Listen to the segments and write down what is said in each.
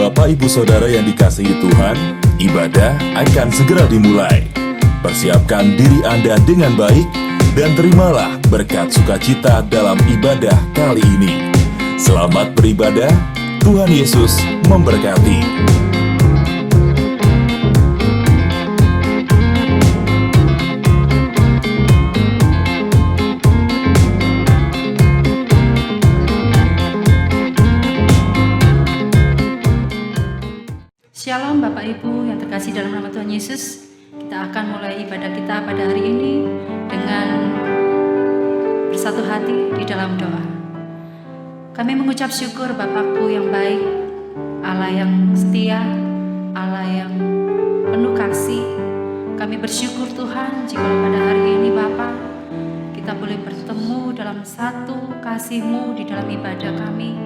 Bapak Ibu Saudara yang dikasihi Tuhan, ibadah akan segera dimulai. Persiapkan diri Anda dengan baik dan terimalah berkat sukacita dalam ibadah kali ini. Selamat beribadah, Tuhan Yesus memberkati. Shalom Bapak Ibu yang terkasih dalam nama Tuhan Yesus. Kita akan mulai ibadah kita pada hari ini dengan bersatu hati di dalam doa. Kami mengucap syukur Bapakku yang baik, Allah yang setia, Allah yang penuh kasih. Kami bersyukur Tuhan jika pada hari ini Bapa, kita boleh bertemu dalam satu kasih-Mu di dalam ibadah kami.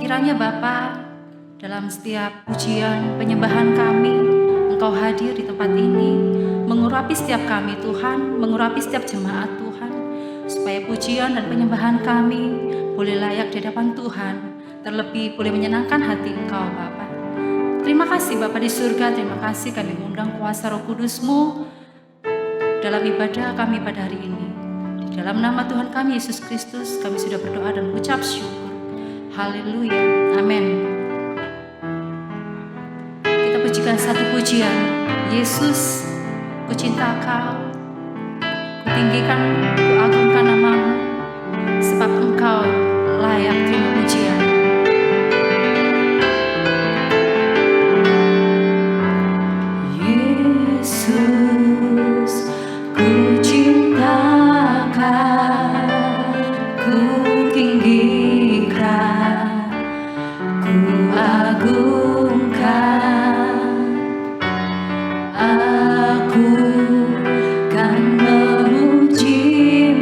Kiranya Bapa, dalam setiap pujian, penyembahan kami, Engkau hadir di tempat ini, mengurapi setiap kami Tuhan, mengurapi setiap jemaat Tuhan, supaya pujian dan penyembahan kami boleh layak di hadapan Tuhan, terlebih boleh menyenangkan hati Engkau Bapa. Terima kasih Bapa di surga, terima kasih kami mengundang kuasa Roh Kudus-Mu dalam ibadah kami pada hari ini. Di dalam nama Tuhan kami Yesus Kristus, kami sudah berdoa dan mengucap syukur. Haleluya, amin. Pujikan satu pujian, Yesus, ku cinta Kau, ku tinggikan, ku agungkan nama-Mu, sebab Engkau layak terima pujian. Yesus, ku cinta Kau, ku tinggikan, ku agungkan. Aku kan memuji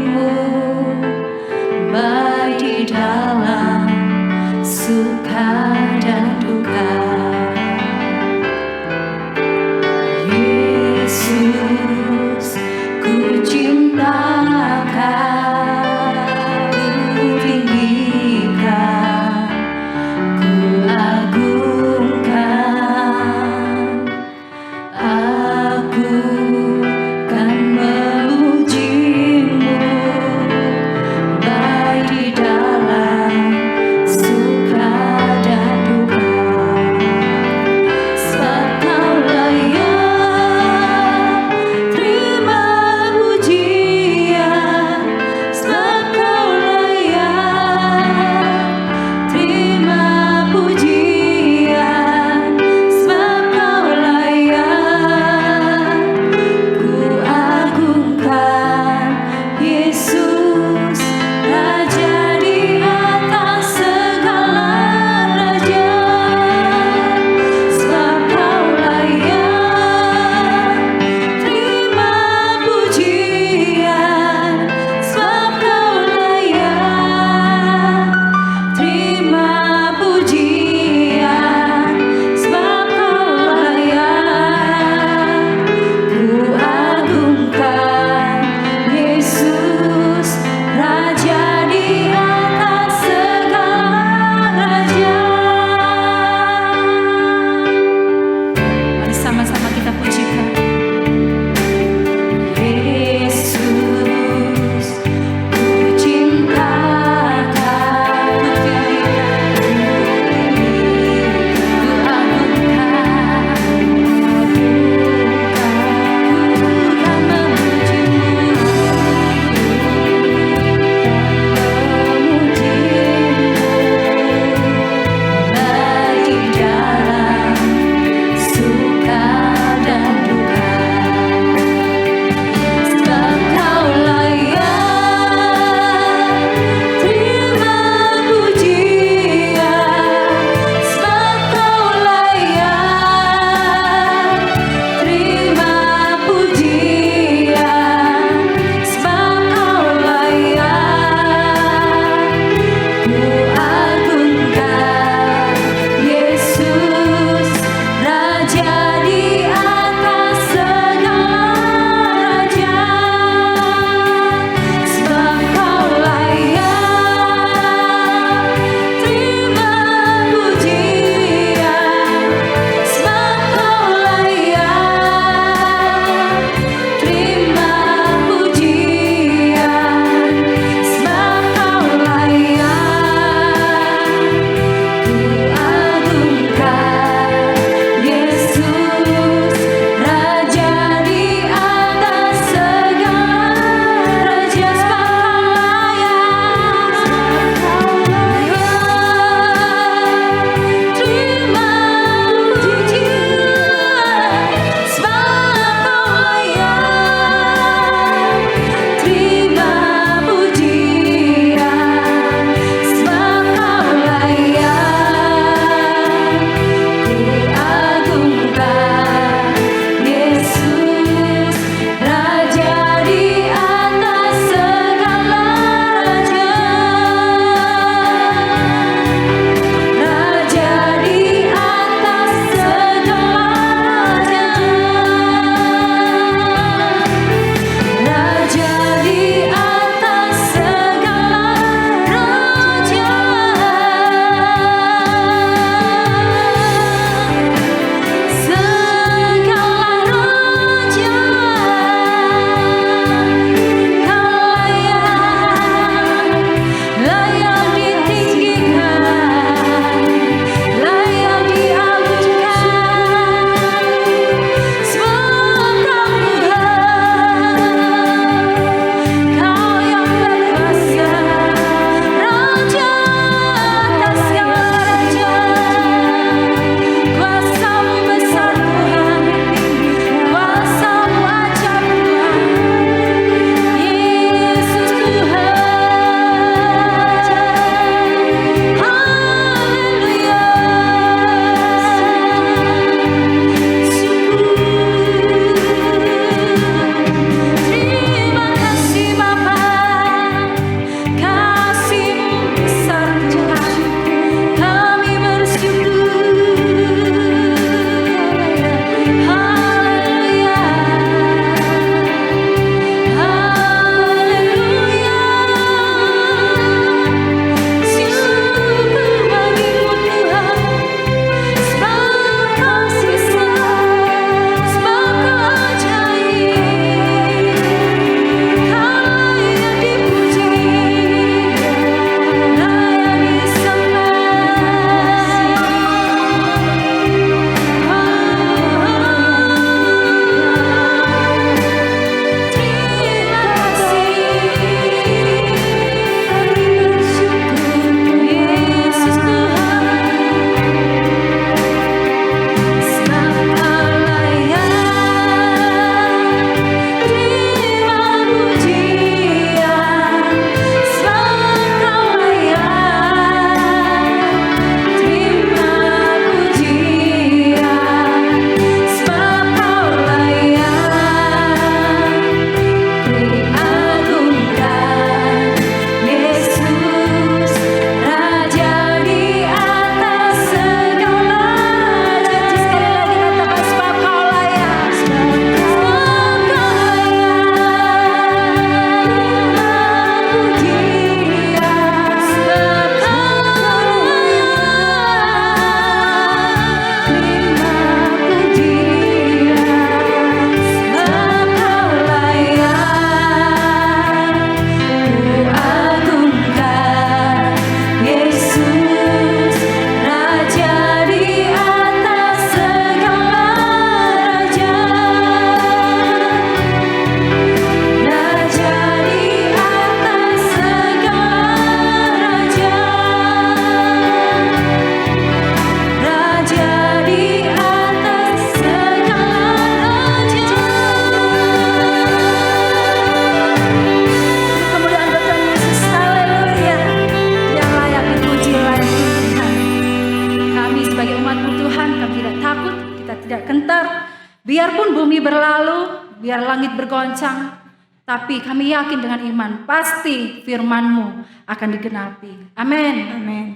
bergoncang, tapi kami yakin dengan iman, pasti firman-Mu akan digenapi. Amin. Amin.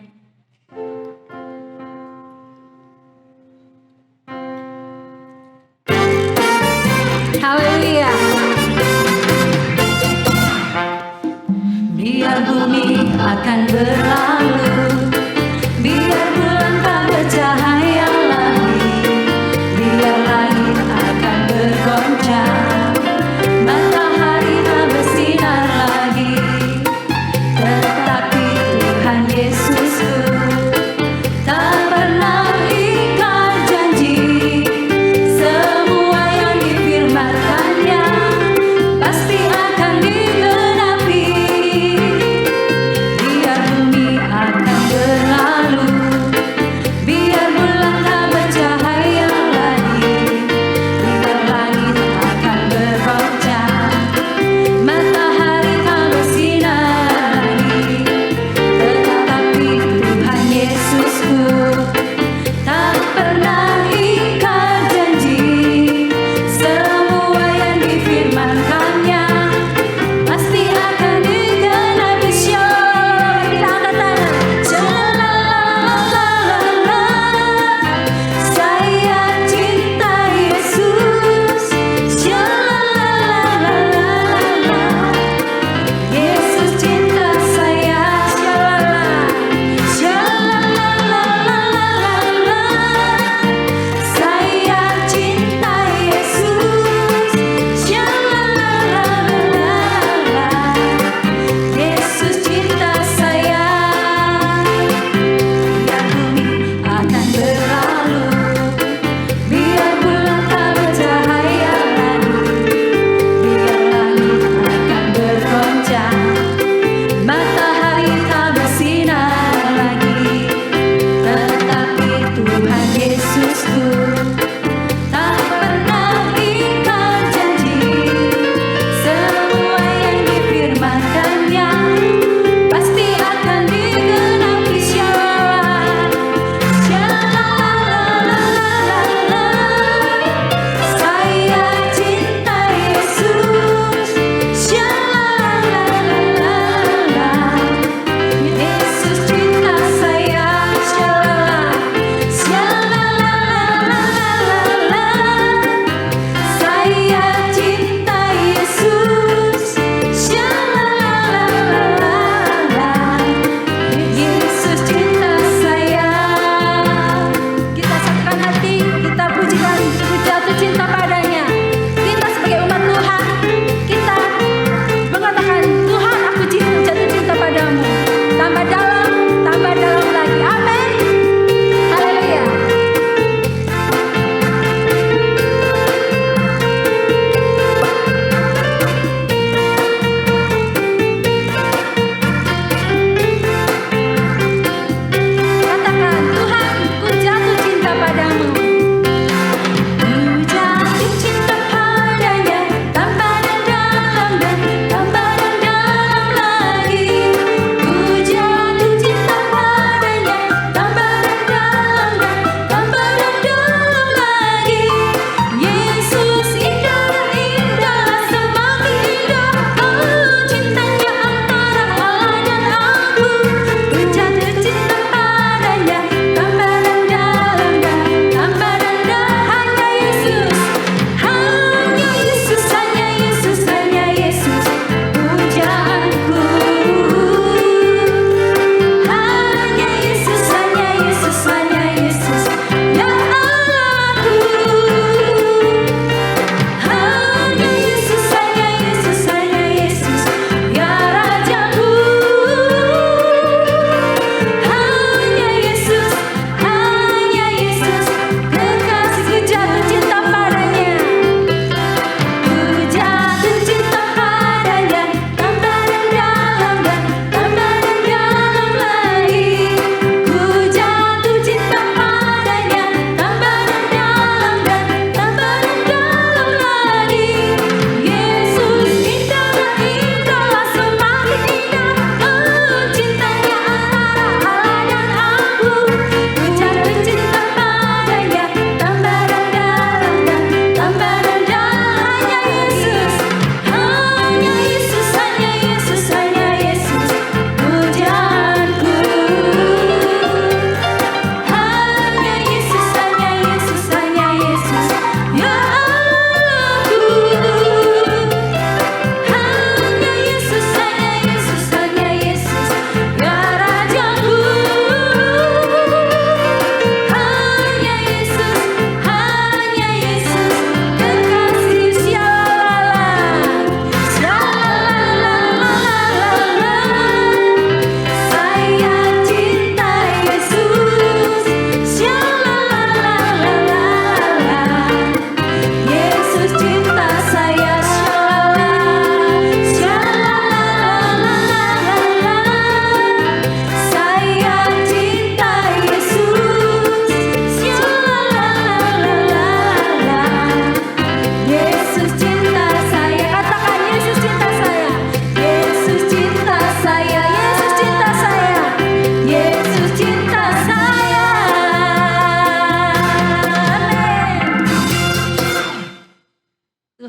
Haleluya. Biar bumi akan berlalu, biar bulan tak bercahaya lagi, biar langit akan bergoncang, matahari tak bersinar lagi, tetapi Tuhan Yesusku tak pernah ingkar janji. Semua yang difirmankannya pasti akan digenapi. Biar bumi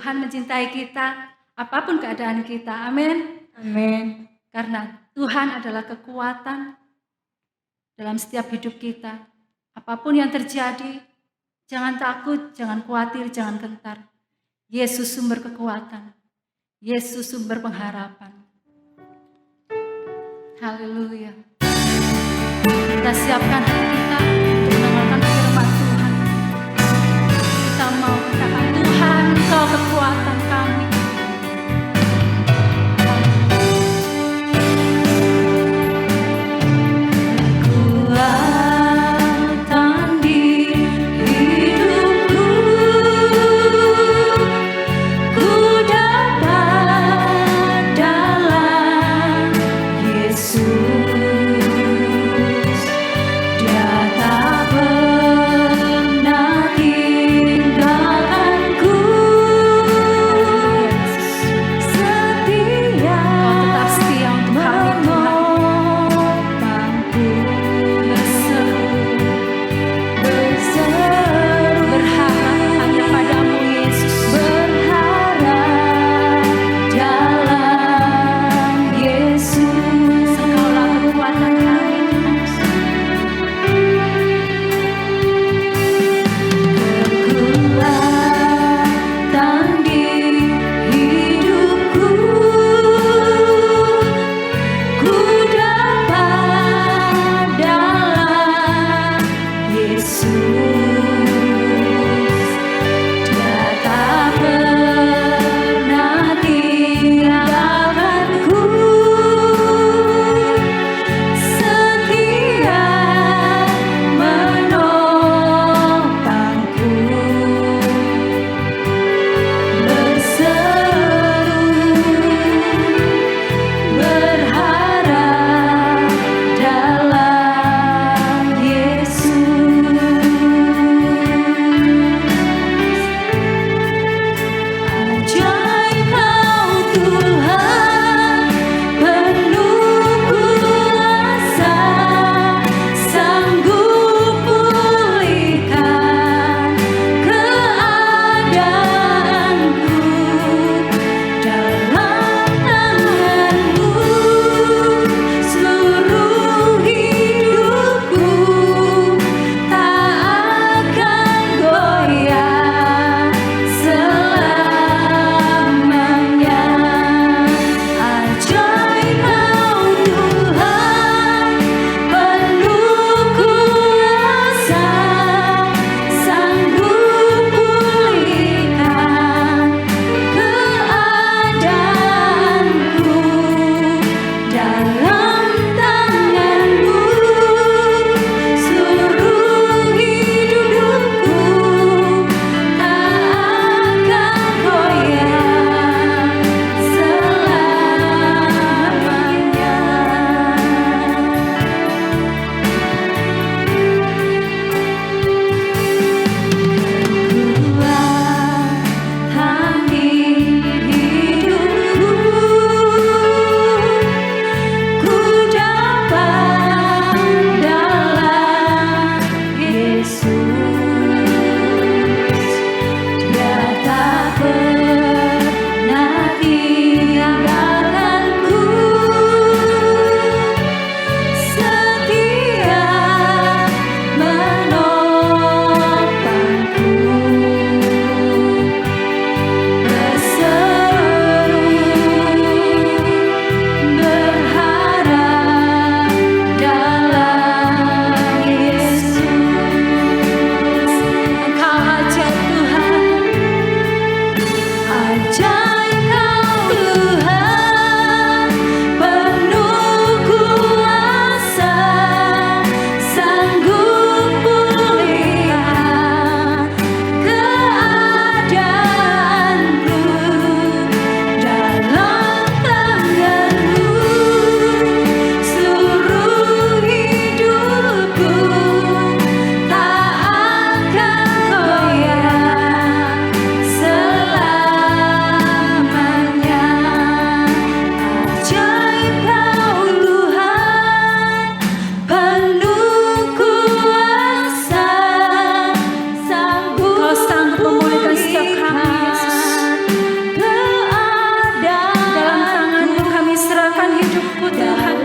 Tuhan mencintai kita, apapun keadaan kita. Amin. Amin. Karena Tuhan adalah kekuatan dalam setiap hidup kita. Apapun yang terjadi, jangan takut, jangan khawatir, jangan gentar. Yesus sumber kekuatan. Yesus sumber pengharapan. Haleluya. Kita siapkan hati kita untuk mendengarkan firman Tuhan. Kita mau katakan, Tuhan, Engkau kekuatan kami. Kekuatan di hidupku, ku dapat dalam Yesus. Dia tak pernah tinggalkanku. hidupku Tuhan.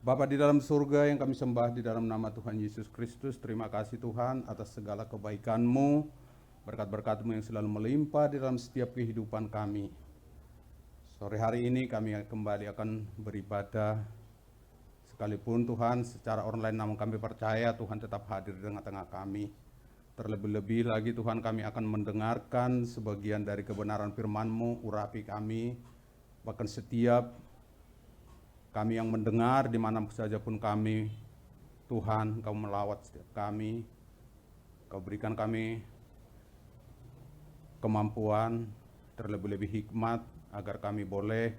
Bapa di dalam surga yang kami sembah di dalam nama Tuhan Yesus Kristus, terima kasih Tuhan atas segala kebaikan-Mu, berkat-berkat-Mu yang selalu melimpah di dalam setiap kehidupan kami. Sore hari ini kami kembali akan beribadah, sekalipun Tuhan secara online, namun kami percaya Tuhan tetap hadir di tengah-tengah kami. Terlebih-lebih lagi Tuhan, kami akan mendengarkan sebagian dari kebenaran firman-Mu, urapi kami, bahkan setiap kami yang mendengar di mana saja pun kami, Tuhan, Kau melawat setiap kami, Kau berikan kami kemampuan, terlebih-lebih hikmat, agar kami boleh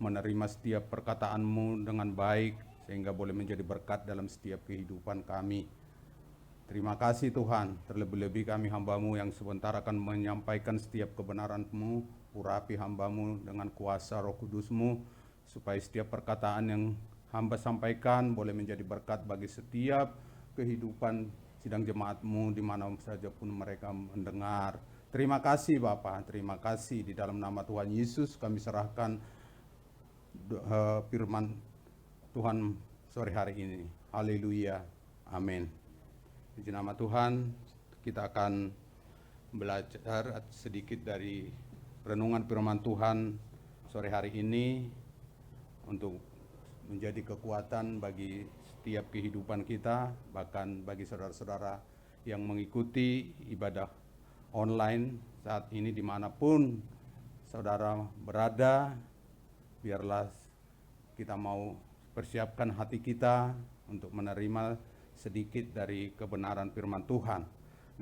menerima setiap perkataan-Mu dengan baik, sehingga boleh menjadi berkat dalam setiap kehidupan kami. Terima kasih Tuhan, terlebih-lebih kami hamba-Mu yang sebentar akan menyampaikan setiap kebenaran-Mu, urapi hamba-Mu dengan kuasa Roh Kudus-Mu, supaya setiap perkataan yang hamba sampaikan boleh menjadi berkat bagi setiap kehidupan sidang jemaat-Mu di mana saja pun mereka mendengar. Terima kasih Bapa, terima kasih di dalam nama Tuhan Yesus kami serahkan firman Tuhan sore hari ini. Haleluya, amin. Di nama Tuhan kita akan belajar sedikit dari renungan firman Tuhan sore hari ini, untuk menjadi kekuatan bagi setiap kehidupan kita, bahkan bagi saudara-saudara yang mengikuti ibadah online saat ini dimanapun saudara berada. Biarlah kita mau persiapkan hati kita untuk menerima sedikit dari kebenaran firman Tuhan.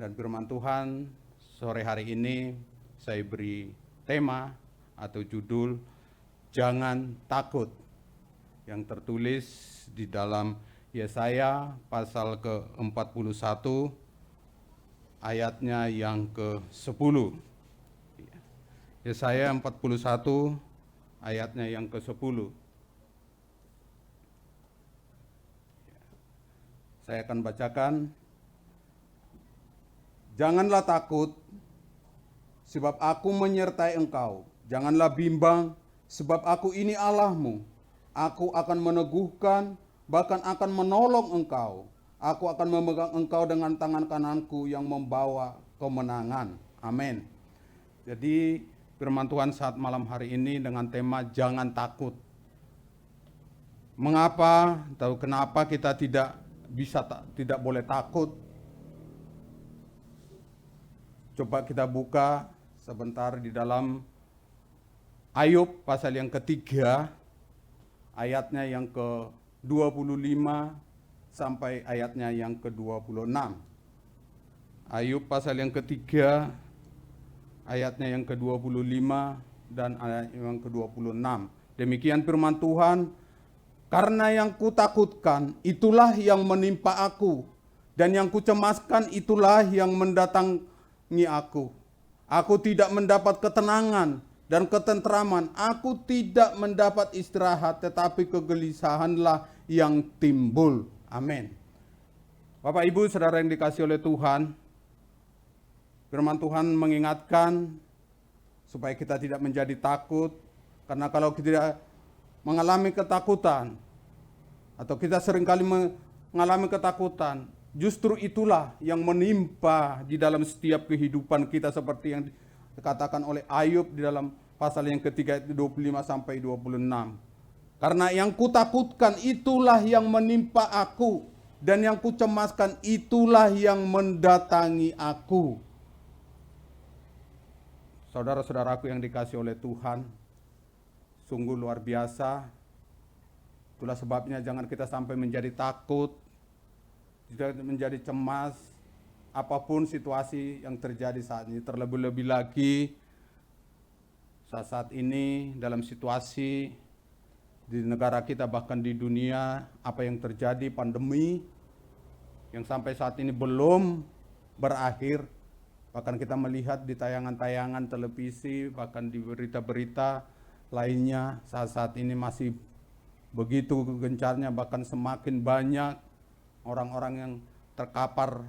Dan firman Tuhan sore hari ini saya beri tema atau judul Jangan Takut, yang tertulis di dalam Yesaya pasal ke-41 ayatnya yang ke-10. Yesaya 41 ayatnya yang ke-10. Saya akan bacakan Janganlah takut, sebab aku menyertai engkau. Janganlah bimbang, sebab aku ini Allahmu. Aku akan meneguhkan, bahkan akan menolong engkau. Aku akan memegang engkau dengan tangan kananku yang membawa kemenangan. Amin. Jadi firman Tuhan saat malam hari ini dengan tema jangan takut. Mengapa atau kenapa kita tidak boleh takut? Coba kita buka sebentar di dalam Ayub pasal yang ketiga, ayatnya yang ke-25 sampai ayatnya yang ke-26. Ayub pasal yang ketiga, ayatnya yang ke-25 dan ayat yang ke-26. Demikian firman Tuhan, karena yang kutakutkan itulah yang menimpa aku, dan yang kucemaskan itulah yang mendatangi aku. Aku tidak mendapat ketenangan dan ketentraman, aku tidak mendapat istirahat, tetapi kegelisahanlah yang timbul. Amin. Bapak Ibu Saudara yang dikasihi oleh Tuhan, firman Tuhan mengingatkan supaya kita tidak menjadi takut, karena kalau kita mengalami ketakutan, atau kita seringkali mengalami ketakutan, justru itulah yang menimpa di dalam setiap kehidupan kita, seperti yang dikatakan oleh Ayub di dalam pasal yang ketiga 25 sampai 26. Karena yang kutakutkan itulah yang menimpa aku, dan yang kucemaskan itulah yang mendatangi aku. Saudara-saudaraku yang dikasihi oleh Tuhan, sungguh luar biasa. Itulah sebabnya jangan kita sampai menjadi takut, tidak menjadi cemas, apapun situasi yang terjadi saat ini. Terlebih-lebih lagi saat ini dalam situasi di negara kita, bahkan di dunia, apa yang terjadi, pandemi yang sampai saat ini belum berakhir. Bahkan kita melihat di tayangan-tayangan televisi, bahkan di berita-berita lainnya, saat ini masih begitu gencarnya, bahkan semakin banyak orang-orang yang terkapar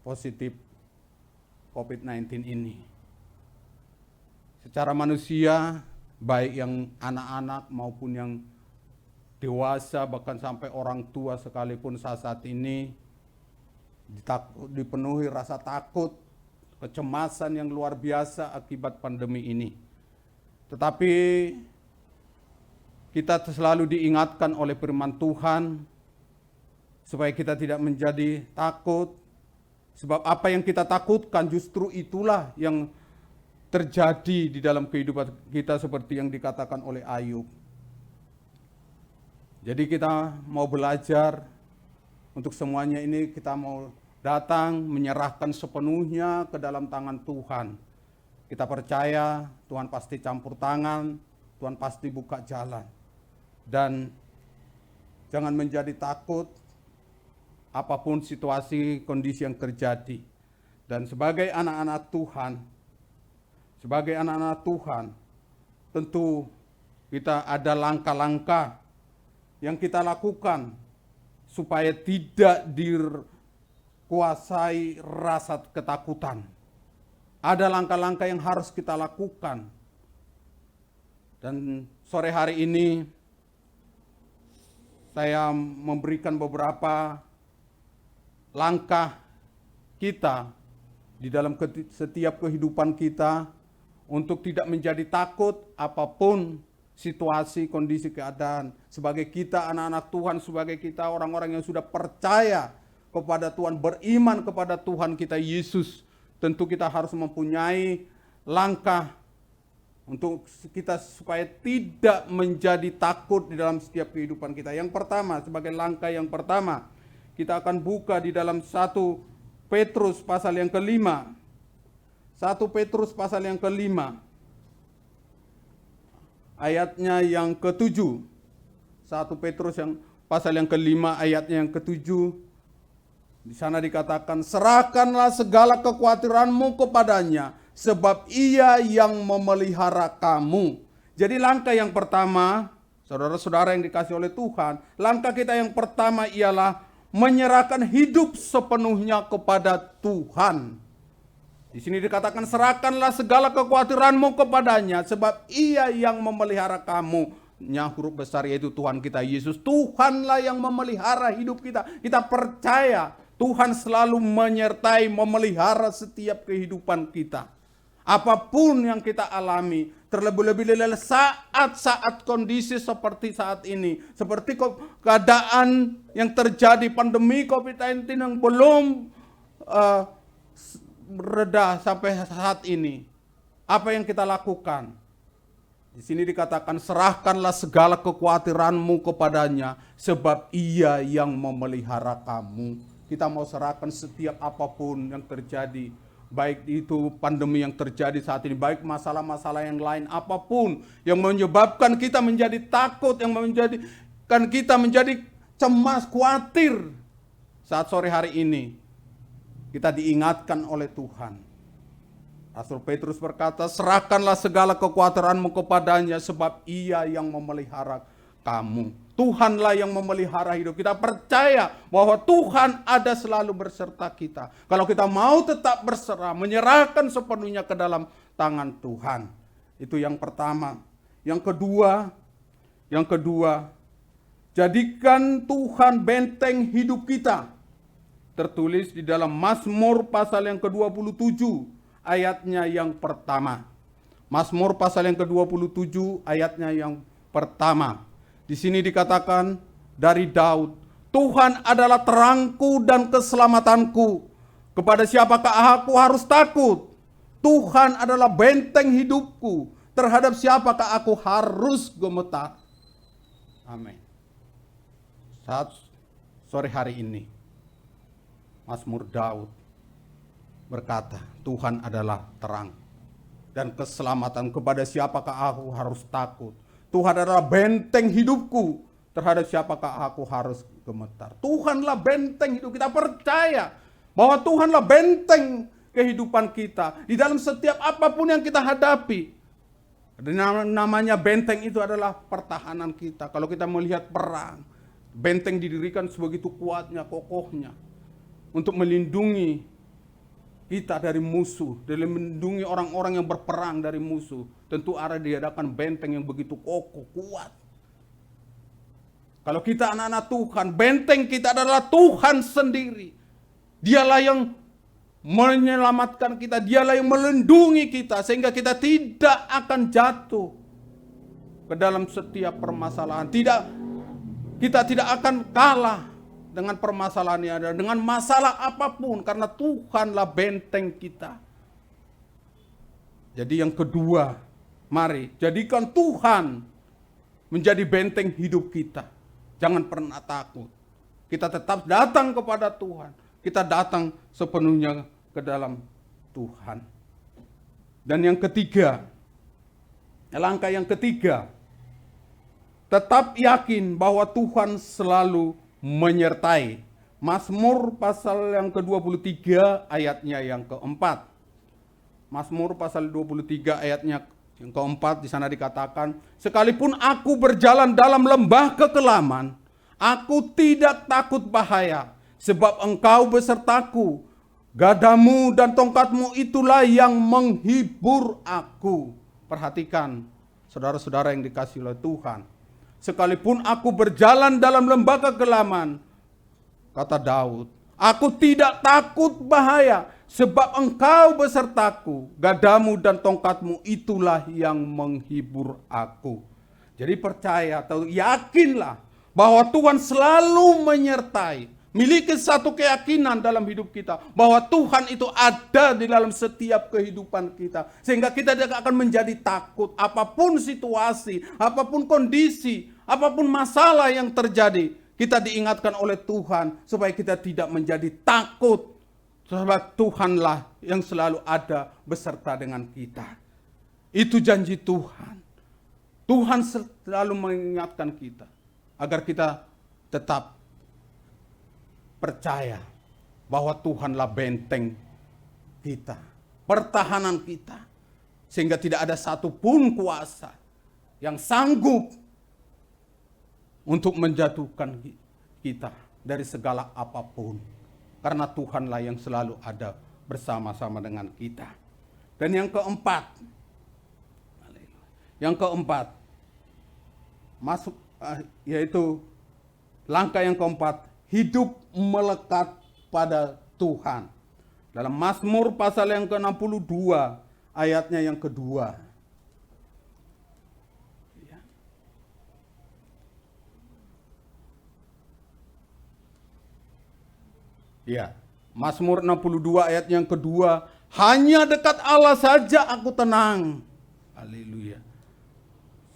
positif COVID-19 ini. Secara manusia, baik yang anak-anak maupun yang dewasa, bahkan sampai orang tua sekalipun saat ini dipenuhi rasa takut, kecemasan yang luar biasa akibat pandemi ini. Tetapi kita selalu diingatkan oleh firman Tuhan supaya kita tidak menjadi takut, sebab apa yang kita takutkan justru itulah yang terjadi di dalam kehidupan kita, seperti yang dikatakan oleh Ayub. Jadi kita mau belajar untuk semuanya ini, kita mau datang menyerahkan sepenuhnya ke dalam tangan Tuhan. Kita percaya Tuhan pasti campur tangan, Tuhan pasti buka jalan. Dan jangan menjadi takut apapun situasi, kondisi yang terjadi. Dan sebagai anak-anak Tuhan, tentu kita ada langkah-langkah yang kita lakukan supaya tidak dikuasai rasa ketakutan. Ada langkah-langkah yang harus kita lakukan. Dan sore hari ini saya memberikan beberapa langkah kita di dalam setiap kehidupan kita untuk tidak menjadi takut apapun situasi, kondisi, keadaan. Sebagai kita anak-anak Tuhan, sebagai kita orang-orang yang sudah percaya kepada Tuhan, beriman kepada Tuhan kita Yesus, tentu kita harus mempunyai langkah untuk kita supaya tidak menjadi takut di dalam setiap kehidupan kita. Yang pertama, sebagai langkah yang pertama, kita akan buka di dalam 1 Petrus pasal yang kelima. 1 Petrus pasal yang kelima, ayatnya yang ke-7. 1 Petrus yang pasal yang kelima, ayatnya yang ke-7. Di sana dikatakan, serahkanlah segala kekhawatiranmu kepadanya, sebab ia yang memelihara kamu. Jadi langkah yang pertama, saudara-saudara yang dikasihi oleh Tuhan, langkah kita yang pertama ialah menyerahkan hidup sepenuhnya kepada Tuhan. Di sini dikatakan, serahkanlah segala kekhawatiranmu kepadanya, sebab Ia yang memelihara kamu. Nya huruf besar yaitu Tuhan kita Yesus. Tuhanlah yang memelihara hidup kita. Kita percaya Tuhan selalu menyertai, memelihara setiap kehidupan kita. Apapun yang kita alami, terlebih-lebih dalam saat-saat kondisi seperti saat ini, seperti keadaan yang terjadi pandemi COVID-19 yang belum reda sampai saat ini. Apa yang kita lakukan? Di sini dikatakan, serahkanlah segala kekhawatiranmu kepadanya, sebab Ia yang memelihara kamu. Kita mau serahkan setiap apapun yang terjadi, baik itu pandemi yang terjadi saat ini, baik masalah-masalah yang lain, apapun yang menyebabkan kita menjadi takut, yang menjadikan kita menjadi cemas, khawatir. Saat sore hari ini, kita diingatkan oleh Tuhan. Rasul Petrus berkata, serahkanlah segala kekhawatiranmu kepadanya, sebab Ia yang memelihara kamu. Tuhanlah yang memelihara hidup kita. Percaya bahwa Tuhan ada selalu berserta kita. Kalau kita mau tetap berserah, menyerahkan sepenuhnya ke dalam tangan Tuhan. Itu yang pertama. Yang kedua, jadikan Tuhan benteng hidup kita. Tertulis di dalam Mazmur pasal yang ke-27, ayatnya yang pertama. Mazmur pasal yang ke-27, ayatnya yang pertama. Di sini dikatakan dari Daud, Tuhan adalah terangku dan keselamatanku. Kepada siapakah aku harus takut? Tuhan adalah benteng hidupku. Terhadap siapakah aku harus gemetar? Amin. Saat sore hari ini, Mazmur Daud berkata, Tuhan adalah terang dan keselamatan. Kepada siapakah aku harus takut? Tuhan adalah benteng hidupku. Terhadap siapakah aku harus gemetar? Tuhanlah benteng hidup kita. Percaya bahwa Tuhanlah benteng kehidupan kita. Di dalam setiap apapun yang kita hadapi. Namanya benteng itu adalah pertahanan kita. Kalau kita melihat perang, benteng didirikan sebegitu kuatnya, kokohnya, untuk melindungi kita dari musuh, dari melindungi orang-orang yang berperang dari musuh. Tentu ada diadakan benteng yang begitu kokoh, kuat. Kalau kita anak-anak Tuhan, benteng kita adalah Tuhan sendiri. Dialah yang menyelamatkan kita, dialah yang melindungi kita, sehingga kita tidak akan jatuh ke dalam setiap permasalahan. Kita tidak akan kalah dengan permasalahan yang ada, dengan masalah apapun, karena Tuhanlah benteng kita. Jadi yang kedua, mari jadikan Tuhan menjadi benteng hidup kita. Jangan pernah takut. Kita tetap datang kepada Tuhan. Kita datang sepenuhnya ke dalam Tuhan. Dan yang ketiga, langkah yang ketiga, tetap yakin bahwa Tuhan selalu menyertai. Mazmur pasal yang ke-23 ayatnya yang keempat. Mazmur pasal 23 ayatnya yang keempat, di sana dikatakan, sekalipun aku berjalan dalam lembah kekelaman, aku tidak takut bahaya, sebab Engkau besertaku. Gadamu dan tongkatmu itulah yang menghibur aku. Perhatikan, saudara-saudara yang dikasihi oleh Tuhan. Sekalipun aku berjalan dalam lembah kekelaman, kata Daud, aku tidak takut bahaya, sebab Engkau besertaku. Gadamu dan tongkatmu itulah yang menghibur aku. Jadi percaya atau yakinlah bahwa Tuhan selalu menyertai. Miliki satu keyakinan dalam hidup kita bahwa Tuhan itu ada di dalam setiap kehidupan kita, sehingga kita tidak akan menjadi takut apapun situasi, apapun kondisi, apapun masalah yang terjadi. Kita diingatkan oleh Tuhan supaya kita tidak menjadi takut, sebab Tuhanlah yang selalu ada beserta dengan kita. Itu janji Tuhan. Tuhan selalu mengingatkan kita agar kita tetap percaya bahwa Tuhanlah benteng kita, pertahanan kita, sehingga tidak ada satupun kuasa yang sanggup untuk menjatuhkan kita. dari segala apapun. Karena Tuhanlah yang selalu ada bersama-sama dengan kita. Dan yang keempat, yaitu langkah yang keempat, hidup melekat pada Tuhan. Dalam Mazmur pasal yang ke-62, ayatnya yang kedua. Ya, Mazmur 62 ayat yang kedua, hanya dekat Allah saja aku tenang. Haleluya.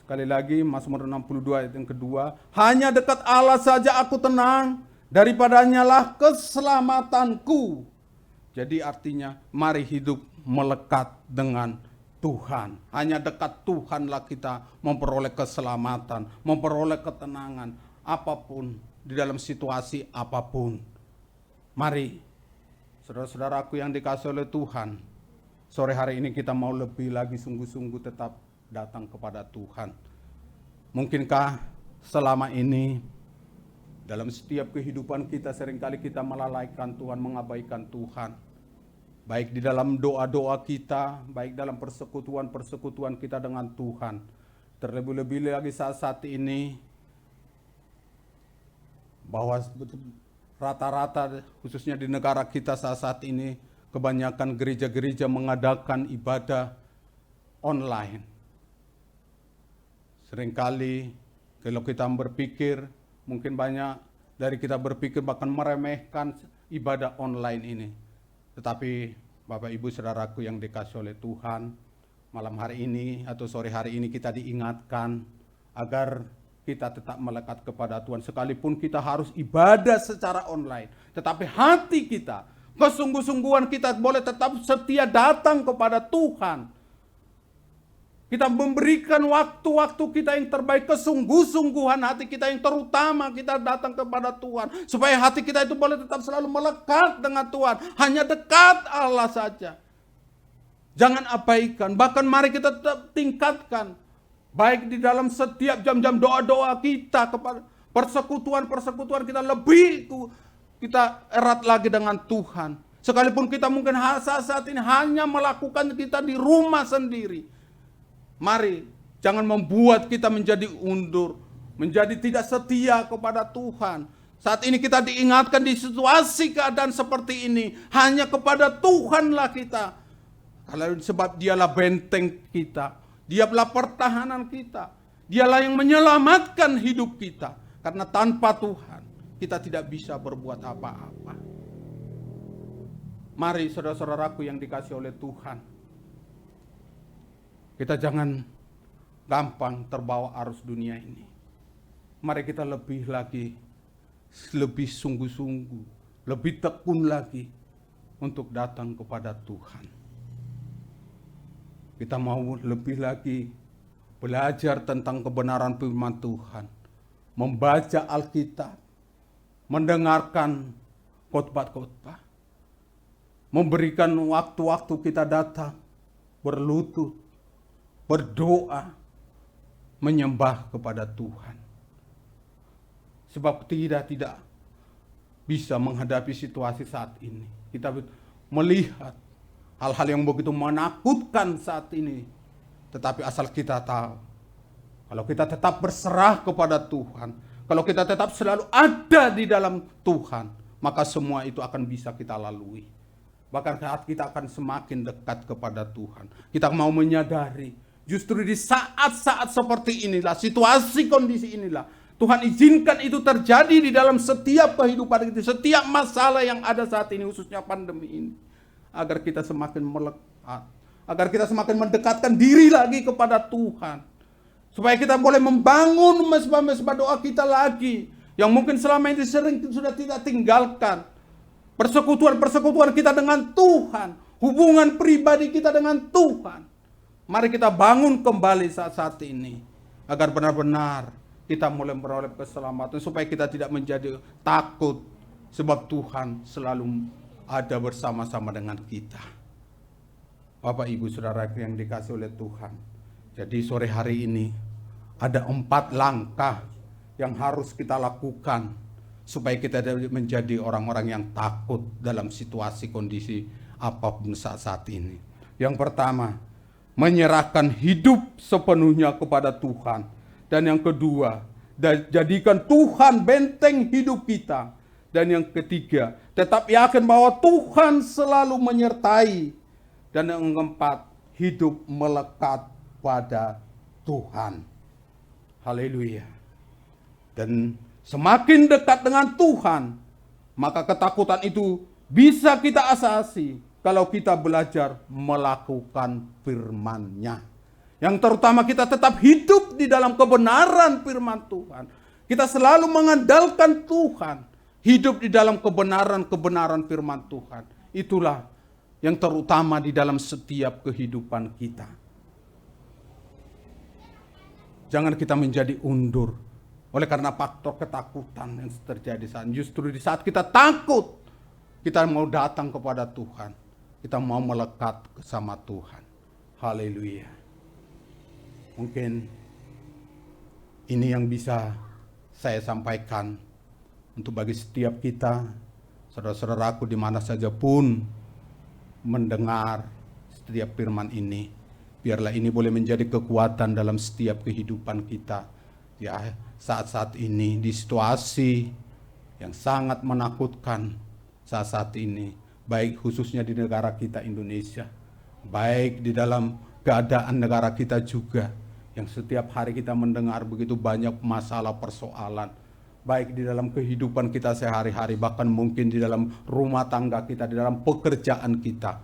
Sekali lagi Mazmur 62 ayat yang kedua, hanya dekat Allah saja aku tenang, daripadanya lah keselamatanku. Jadi artinya mari hidup melekat dengan Tuhan. Hanya dekat Tuhanlah kita memperoleh keselamatan, memperoleh ketenangan apapun di dalam situasi apapun. Mari, saudara-saudaraku yang dikasihi oleh Tuhan, sore hari ini kita mau lebih lagi sungguh-sungguh tetap datang kepada Tuhan. Mungkinkah selama ini dalam setiap kehidupan kita seringkali kita melalaikan Tuhan, mengabaikan Tuhan. Baik di dalam doa-doa kita, baik dalam persekutuan-persekutuan kita dengan Tuhan. Terlebih-lebih lagi saat ini, bahwa rata-rata khususnya di negara kita saat ini kebanyakan gereja-gereja mengadakan ibadah online. Seringkali kalau kita berpikir, mungkin banyak dari kita berpikir bahkan meremehkan ibadah online ini. Tetapi Bapak Ibu Saudaraku yang dikasihi oleh Tuhan, malam hari ini atau sore hari ini kita diingatkan agar kita tetap melekat kepada Tuhan. Sekalipun kita harus ibadah secara online, tetapi hati kita, kesungguh-sungguhan kita boleh tetap setia datang kepada Tuhan. Kita memberikan waktu-waktu kita yang terbaik, kesungguh-sungguhan hati kita yang terutama kita datang kepada Tuhan. Supaya hati kita itu boleh tetap selalu melekat dengan Tuhan. Hanya dekat Allah saja. Jangan abaikan, bahkan mari kita tetap tingkatkan. Baik di dalam setiap jam-jam doa-doa kita, kepada persekutuan-persekutuan kita lebih kita erat lagi dengan Tuhan. Sekalipun kita mungkin saat ini hanya melakukan kita di rumah sendiri. Mari jangan membuat kita menjadi undur, menjadi tidak setia kepada Tuhan. Saat ini kita diingatkan di situasi keadaan seperti ini, hanya kepada Tuhanlah kita. Kalau sebab Dialah benteng kita. Dialah pertahanan kita. Dialah yang menyelamatkan hidup kita. Karena tanpa Tuhan, kita tidak bisa berbuat apa-apa. Mari saudara-saudaraku yang dikasihi oleh Tuhan. Kita jangan gampang terbawa arus dunia ini. Mari kita lebih lagi, lebih sungguh-sungguh, lebih tekun lagi untuk datang kepada Tuhan. Kita mau lebih lagi belajar tentang kebenaran firman Tuhan, membaca Alkitab, mendengarkan khotbah-khotbah, memberikan waktu-waktu kita datang, berlutut, berdoa, menyembah kepada Tuhan. Sebab tidak bisa menghadapi situasi saat ini. Kita melihat hal-hal yang begitu menakutkan saat ini. Tetapi asal kita tahu, kalau kita tetap berserah kepada Tuhan, kalau kita tetap selalu ada di dalam Tuhan, maka semua itu akan bisa kita lalui. Bahkan kita akan semakin dekat kepada Tuhan. Kita mau menyadari, justru di saat-saat seperti inilah, situasi kondisi inilah, Tuhan izinkan itu terjadi di dalam setiap kehidupan kita, setiap masalah yang ada saat ini, khususnya pandemi ini. Agar kita semakin melekat, agar kita semakin mendekatkan diri lagi kepada Tuhan. Supaya kita boleh membangun mesbah-mesbah doa kita lagi, yang mungkin selama ini sering sudah tidak tinggalkan. Persekutuan-persekutuan kita dengan Tuhan, hubungan pribadi kita dengan Tuhan. Mari kita bangun kembali saat ini, agar benar-benar kita mulai memperoleh keselamatan, supaya kita tidak menjadi takut, sebab Tuhan selalu ada bersama-sama dengan kita. Bapak Ibu Saudara yang dikasihi oleh Tuhan. Jadi sore hari ini ada 4 langkah yang harus kita lakukan supaya kita menjadi orang-orang yang takut dalam situasi kondisi apapun saat ini. Yang pertama, menyerahkan hidup sepenuhnya kepada Tuhan. Dan yang kedua, jadikan Tuhan benteng hidup kita. Dan yang ketiga, tetap yakin bahwa Tuhan selalu menyertai. Dan yang keempat, hidup melekat pada Tuhan. Haleluya. Dan semakin dekat dengan Tuhan, maka ketakutan itu bisa kita asasi kalau kita belajar melakukan firman-Nya. Yang terutama kita tetap hidup di dalam kebenaran firman Tuhan. Kita selalu mengandalkan Tuhan. Hidup di dalam kebenaran firman Tuhan. Itulah yang terutama di dalam setiap kehidupan kita. Jangan kita menjadi undur oleh karena faktor ketakutan yang terjadi saat ini. Justru di saat kita takut, kita mau datang kepada Tuhan. Kita mau melekat sama Tuhan. Haleluya. Mungkin ini yang bisa saya sampaikan untuk bagi setiap kita, saudara-saudaraku di mana saja pun mendengar setiap firman ini. Biarlah ini boleh menjadi kekuatan dalam setiap kehidupan kita. Ya, saat-saat ini di situasi yang sangat menakutkan saat ini, baik khususnya di negara kita Indonesia, baik di dalam keadaan negara kita juga, yang setiap hari kita mendengar begitu banyak masalah persoalan, baik di dalam kehidupan kita sehari-hari, bahkan mungkin di dalam rumah tangga kita, di dalam pekerjaan kita,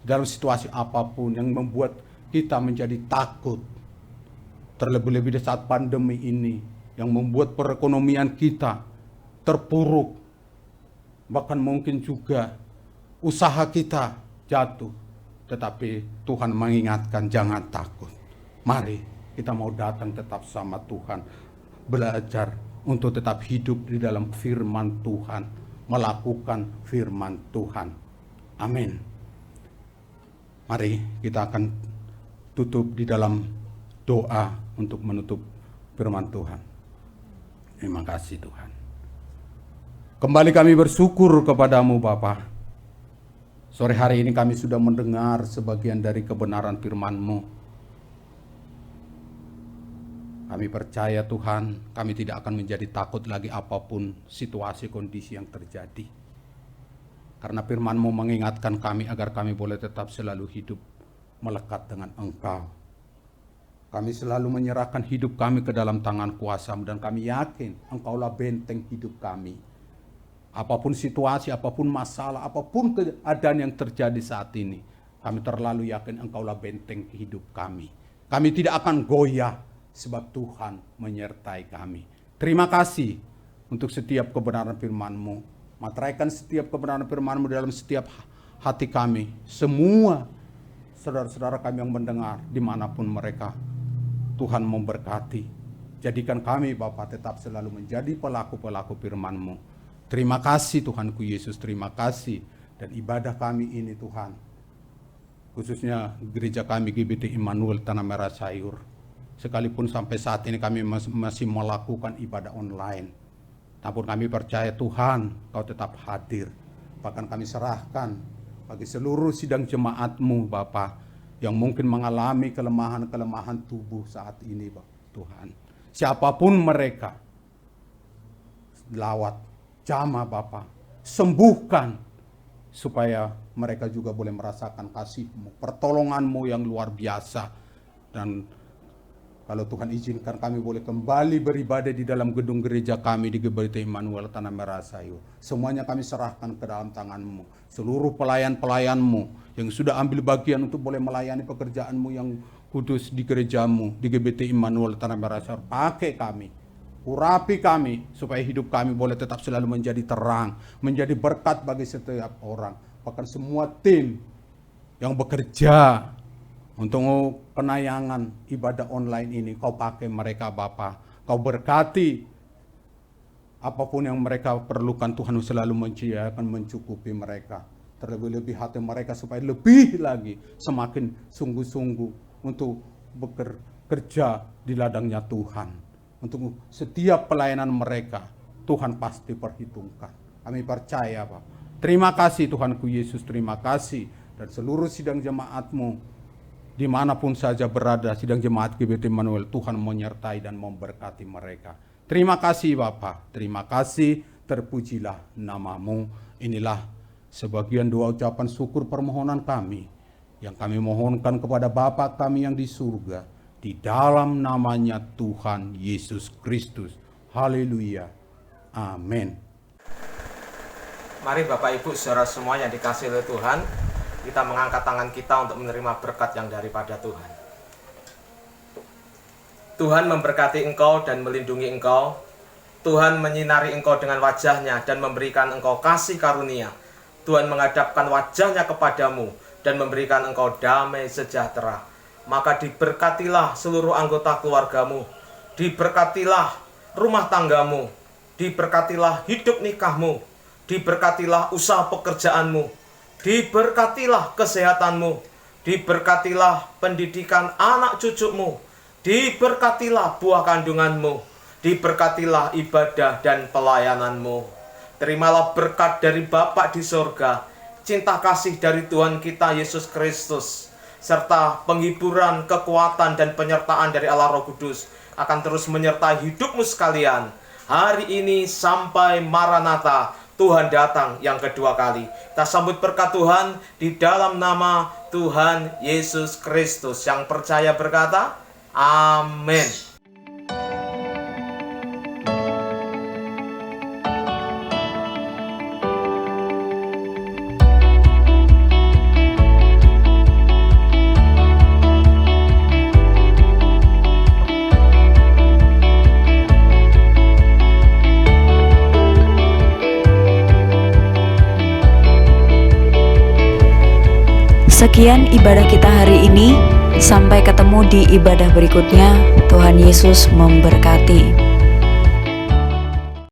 dalam situasi apapun yang membuat kita menjadi takut. Terlebih-lebih di saat pandemi ini yang membuat perekonomian kita terpuruk. Bahkan mungkin juga usaha kita jatuh. Tetapi Tuhan mengingatkan jangan takut. Mari kita mau datang tetap sama Tuhan. Belajar untuk tetap hidup di dalam firman Tuhan. Melakukan firman Tuhan. Amin. Mari kita akan tutup di dalam doa untuk menutup firman Tuhan. Terima kasih Tuhan. Kembali kami bersyukur kepadamu Bapa. Sore hari ini kami sudah mendengar sebagian dari kebenaran firman-Mu. Kami percaya Tuhan, kami tidak akan menjadi takut lagi apapun situasi kondisi yang terjadi. Karena firman-Mu mengingatkan kami agar kami boleh tetap selalu hidup melekat dengan Engkau. Kami selalu menyerahkan hidup kami ke dalam tangan kuasa-Mu dan kami yakin Engkaulah benteng hidup kami. Apapun situasi, apapun masalah, apapun keadaan yang terjadi saat ini, kami terlalu yakin Engkaulah benteng hidup kami. Kami tidak akan goyah sebab Tuhan menyertai kami. Terima kasih untuk setiap kebenaran firman-Mu. Materaikan setiap kebenaran firman-Mu dalam setiap hati kami. Semua saudara-saudara kami yang mendengar dimanapun mereka, Tuhan memberkati. Jadikan kami Bapa tetap selalu menjadi pelaku-pelaku firman-Mu. Terima kasih Tuhanku Yesus, terima kasih. Dan ibadah kami ini Tuhan, khususnya gereja kami GBT Immanuel Tanah Merah Sayur, sekalipun sampai saat ini kami masih melakukan ibadah online, namun kami percaya Tuhan Kau tetap hadir. Bahkan kami serahkan bagi seluruh sidang jemaat-Mu Bapa yang mungkin mengalami kelemahan-kelemahan tubuh saat ini Tuhan. Siapapun mereka, lawat, jamah Bapa, sembuhkan supaya mereka juga boleh merasakan kasih-Mu, pertolongan-Mu yang luar biasa. Dan kalau Tuhan izinkan kami boleh kembali beribadah di dalam gedung gereja kami di GBT Immanuel Tanah Merah Sayur. Semuanya kami serahkan ke dalam tangan-Mu. Seluruh pelayan-pelayan-Mu yang sudah ambil bagian untuk boleh melayani pekerjaan-Mu yang kudus di gereja-Mu, di GBT Immanuel Tanah Merah Sayur. Pakai kami, urapi kami, supaya hidup kami boleh tetap selalu menjadi terang, menjadi berkat bagi setiap orang. Bahkan semua tim yang bekerja untuk penayangan ibadah online ini, Kau pakai mereka Bapa. Kau berkati apapun yang mereka perlukan, Tuhan selalu menyediakan, mencukupi mereka. Terlebih-lebih hati mereka supaya lebih lagi semakin sungguh-sungguh untuk bekerja di ladangnya Tuhan. Untuk setiap pelayanan mereka, Tuhan pasti perhitungkan. Kami percaya Bapak. Terima kasih Tuhanku Yesus, terima kasih. Dan seluruh sidang jemaat-Mu, dimanapun saja berada, sidang jemaat GBT Immanuel, Tuhan menyertai dan memberkati mereka. Terima kasih Bapak, terima kasih, terpujilah nama-Mu. Inilah sebagian doa ucapan syukur permohonan kami, yang kami mohonkan kepada Bapa kami yang di surga, di dalam namanya Tuhan Yesus Kristus. Haleluya. Amin. Mari Bapak Ibu saudara semua yang dikasihi oleh Tuhan, kita mengangkat tangan kita untuk menerima berkat yang daripada Tuhan. Tuhan memberkati engkau dan melindungi engkau. Tuhan menyinari engkau dengan wajah-Nya dan memberikan engkau kasih karunia. Tuhan menghadapkan wajah-Nya kepadamu dan memberikan engkau damai sejahtera. Maka diberkatilah seluruh anggota keluargamu, diberkatilah rumah tanggamu, diberkatilah hidup nikahmu, diberkatilah usaha pekerjaanmu, diberkatilah kesehatanmu, diberkatilah pendidikan anak cucumu, diberkatilah buah kandunganmu, diberkatilah ibadah dan pelayananmu. Terimalah berkat dari Bapa di surga, cinta kasih dari Tuhan kita Yesus Kristus, serta penghiburan, kekuatan, dan penyertaan dari Allah Roh Kudus akan terus menyertai hidupmu sekalian, hari ini sampai Maranatha, Tuhan datang yang kedua kali. Kita sambut berkat Tuhan di dalam nama Tuhan Yesus Kristus. Yang percaya berkata, amin. Sekian ibadah kita hari ini. Sampai ketemu di ibadah berikutnya. Tuhan Yesus memberkati.